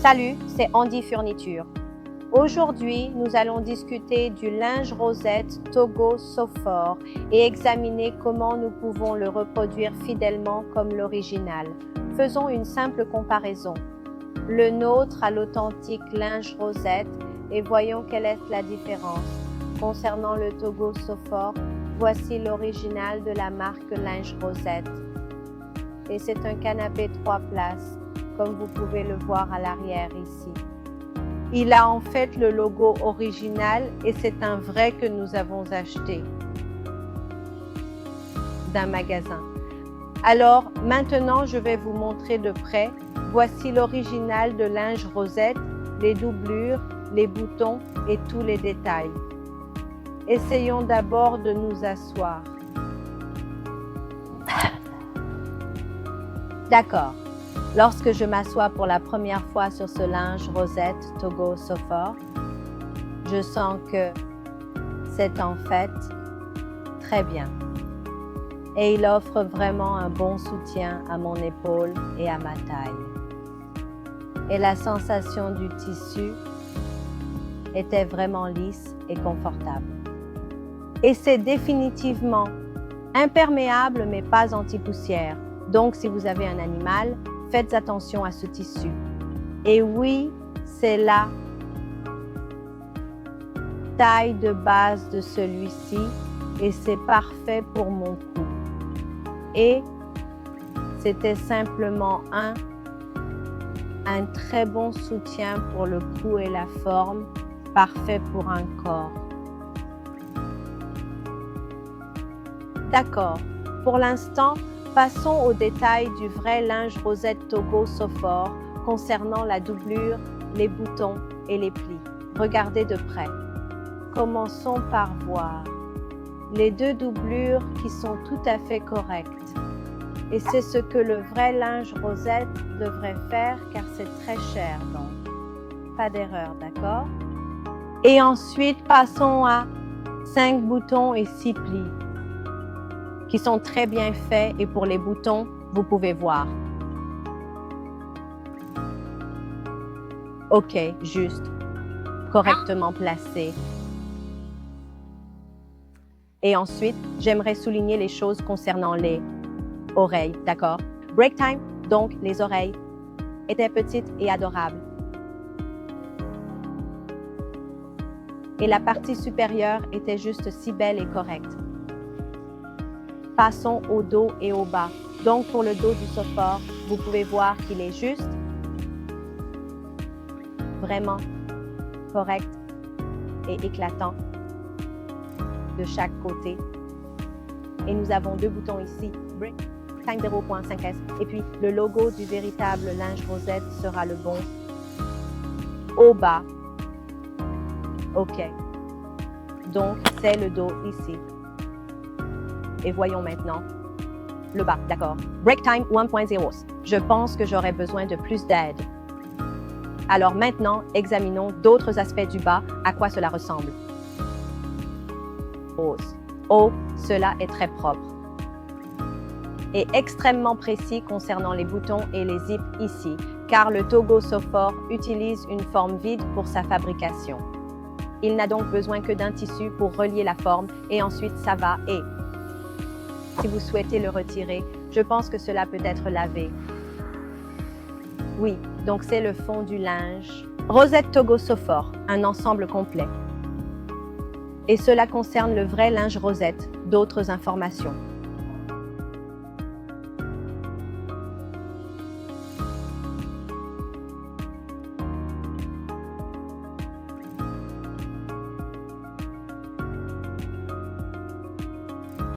Salut, c'est Andy Furniture. Aujourd'hui, nous allons discuter du linge rosette Togo Sofor et examiner comment nous pouvons le reproduire fidèlement comme l'original. Faisons une simple comparaison. Le nôtre a l'authentique linge rosette et voyons quelle est la différence. Concernant le Togo Sofor, voici l'original de la marque Linge Rosette. Et c'est un canapé 3 places, comme vous pouvez le voir à l'arrière ici. Il a en fait le logo original et c'est un vrai que nous avons acheté d'un magasin. Alors maintenant je vais vous montrer de près. Voici l'original de Linge Rosette, les doublures, les boutons et tous les détails. Essayons d'abord de nous asseoir. D'accord. Lorsque je m'assois pour la première fois sur ce linge rosette Togo Sofor, je sens que c'est en fait très bien. Et il offre vraiment un bon soutien à mon épaule et à ma taille. Et la sensation du tissu était vraiment lisse et confortable. Et c'est définitivement imperméable mais pas anti-poussière. Donc si vous avez un animal, faites attention à ce tissu. Et oui, c'est la taille de base de celui-ci et c'est parfait pour mon cou. Et c'était simplement un très bon soutien pour le cou et la forme, parfait pour un corps. D'accord, pour l'instant, passons aux détails du vrai linge rosette Togo Sofor concernant la doublure, les boutons et les plis. Regardez de près. Commençons par voir les deux doublures qui sont tout à fait correctes. Et c'est ce que le vrai linge rosette devrait faire car c'est très cher donc. Pas d'erreur, d'accord? Et ensuite, passons à 5 boutons et 6 plis qui sont très bien faits et pour les boutons, vous pouvez voir. Ok, juste, correctement placé. Et ensuite, j'aimerais souligner les choses concernant les oreilles, d'accord? Break time, donc les oreilles, étaient petites et adorables. Et la partie supérieure était juste si belle et correcte. Passons au dos et au bas. Donc pour le dos du Sofor, vous pouvez voir qu'il est juste, vraiment correct et éclatant de chaque côté. Et nous avons 2 boutons ici, Break Time 0.5S. Et puis le logo du véritable linge rosette sera le bon au bas. Ok. Donc c'est le dos ici. Et voyons maintenant le bas, d'accord. Break time 1.0. Je pense que j'aurais besoin de plus d'aide. Alors maintenant, examinons d'autres aspects du bas, à quoi cela ressemble. Rose. Oh, cela est très propre. Et extrêmement précis concernant les boutons et les zips ici, car le Togo Sofor utilise une forme vide pour sa fabrication. Il n'a donc besoin que d'un tissu pour relier la forme et ensuite ça va et si vous souhaitez le retirer, je pense que cela peut être lavé. Oui, donc c'est le fond du linge. Rosette Togo Sofor, un ensemble complet. Et cela concerne le vrai linge rosette. D'autres informations.